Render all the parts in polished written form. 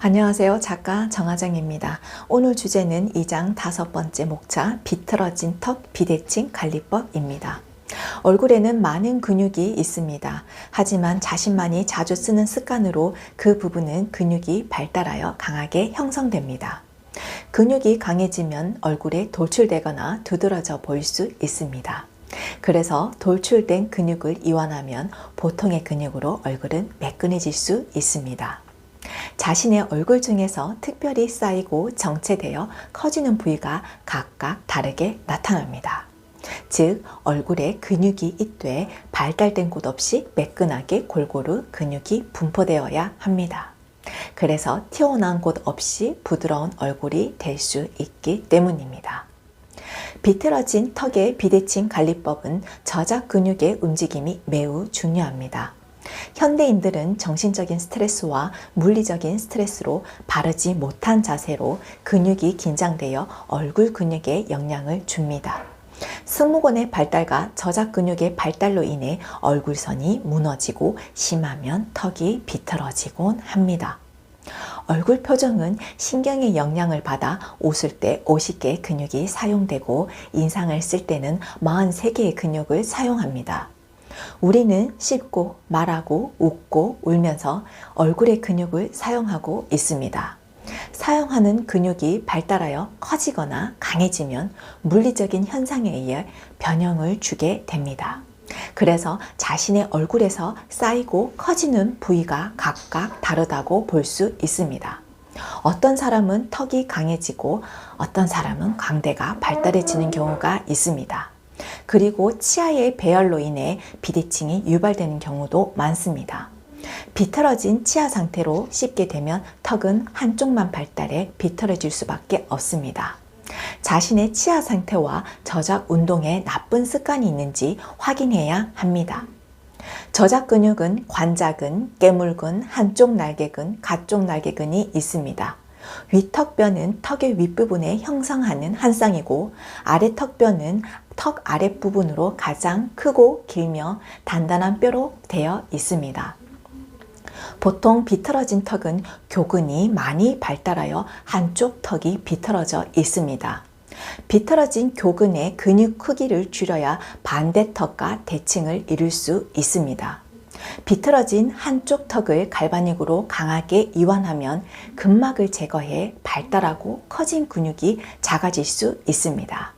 안녕하세요. 작가 정하정입니다. 오늘 주제는 2장 5번째 목차 비틀어진 턱 비대칭 관리법입니다. 얼굴에는 많은 근육이 있습니다. 하지만 자신만이 자주 쓰는 습관으로 그 부분은 근육이 발달하여 강하게 형성됩니다. 근육이 강해지면 얼굴에 돌출되거나 두드러져 보일 수 있습니다. 그래서 돌출된 근육을 이완하면 보통의 근육으로 얼굴은 매끈해질 수 있습니다. 자신의 얼굴 중에서 특별히 쌓이고 정체되어 커지는 부위가 각각 다르게 나타납니다. 즉, 얼굴에 근육이 있되 발달된 곳 없이 매끈하게 골고루 근육이 분포되어야 합니다. 그래서 튀어나온 곳 없이 부드러운 얼굴이 될 수 있기 때문입니다. 비틀어진 턱의 비대칭 관리법은 저작 근육의 움직임이 매우 중요합니다. 현대인들은 정신적인 스트레스와 물리적인 스트레스로 바르지 못한 자세로 근육이 긴장되어 얼굴 근육에 영향을 줍니다. 승모근의 발달과 저작 근육의 발달로 인해 얼굴선이 무너지고 심하면 턱이 비틀어지곤 합니다. 얼굴 표정은 신경의 영향을 받아 웃을 때 50개의 근육이 사용되고 인상을 쓸 때는 43개의 근육을 사용합니다. 우리는 씹고 말하고 웃고 울면서 얼굴의 근육을 사용하고 있습니다. 사용하는 근육이 발달하여 커지거나 강해지면 물리적인 현상에 의해 변형을 주게 됩니다. 그래서 자신의 얼굴에서 쌓이고 커지는 부위가 각각 다르다고 볼 수 있습니다. 어떤 사람은 턱이 강해지고 어떤 사람은 광대가 발달해지는 경우가 있습니다. 그리고 치아의 배열로 인해 비대칭이 유발되는 경우도 많습니다. 비틀어진 치아 상태로 씹게 되면 턱은 한쪽만 발달해 비틀어질 수밖에 없습니다. 자신의 치아 상태와 저작 운동에 나쁜 습관이 있는지 확인해야 합니다. 저작 근육은 관자근, 깨물근, 한쪽 날개근, 가쪽 날개근이 있습니다. 위턱뼈는 턱의 윗부분에 형성하는 한 쌍이고 아래턱뼈는 턱 아랫부분으로 가장 크고 길며 단단한 뼈로 되어 있습니다. 보통 비틀어진 턱은 교근이 많이 발달하여 한쪽 턱이 비틀어져 있습니다. 비틀어진 교근의 근육 크기를 줄여야 반대턱과 대칭을 이룰 수 있습니다. 비틀어진 한쪽 턱을 갈바닉으로 강하게 이완하면 근막을 제거해 발달하고 커진 근육이 작아질 수 있습니다.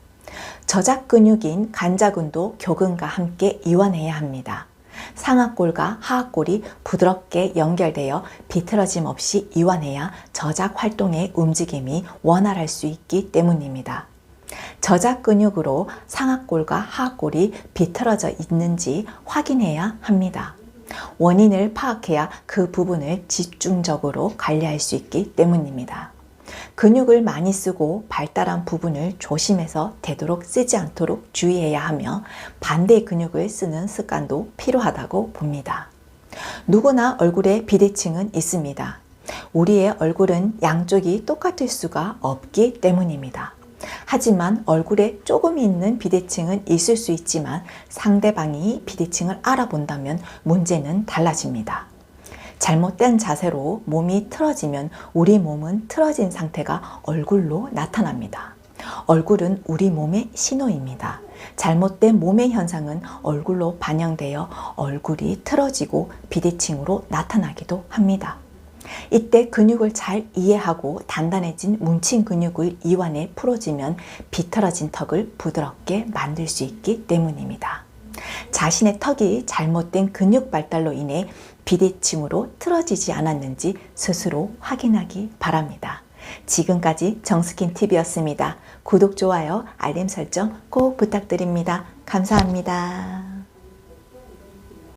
저작 근육인 관자근도 교근과 함께 이완해야 합니다. 상악골과 하악골이 부드럽게 연결되어 비틀어짐 없이 이완해야 저작 활동의 움직임이 원활할 수 있기 때문입니다. 저작 근육으로 상악골과 하악골이 비틀어져 있는지 확인해야 합니다. 원인을 파악해야 그 부분을 집중적으로 관리할 수 있기 때문입니다. 근육을 많이 쓰고 발달한 부분을 조심해서 되도록 쓰지 않도록 주의해야 하며 반대의 근육을 쓰는 습관도 필요하다고 봅니다. 누구나 얼굴에 비대칭은 있습니다. 우리의 얼굴은 양쪽이 똑같을 수가 없기 때문입니다. 하지만 얼굴에 조금 있는 비대칭은 있을 수 있지만 상대방이 비대칭을 알아본다면 문제는 달라집니다. 잘못된 자세로 몸이 틀어지면 우리 몸은 틀어진 상태가 얼굴로 나타납니다. 얼굴은 우리 몸의 신호입니다. 잘못된 몸의 현상은 얼굴로 반영되어 얼굴이 틀어지고 비대칭으로 나타나기도 합니다. 이때 근육을 잘 이해하고 단단해진 뭉친 근육을 이완해 풀어주면 비틀어진 턱을 부드럽게 만들 수 있기 때문입니다. 자신의 턱이 잘못된 근육 발달로 인해 비대칭으로 틀어지지 않았는지 스스로 확인하기 바랍니다. 지금까지 정스킨TV였습니다. 구독, 좋아요, 알림 설정 꼭 부탁드립니다. 감사합니다.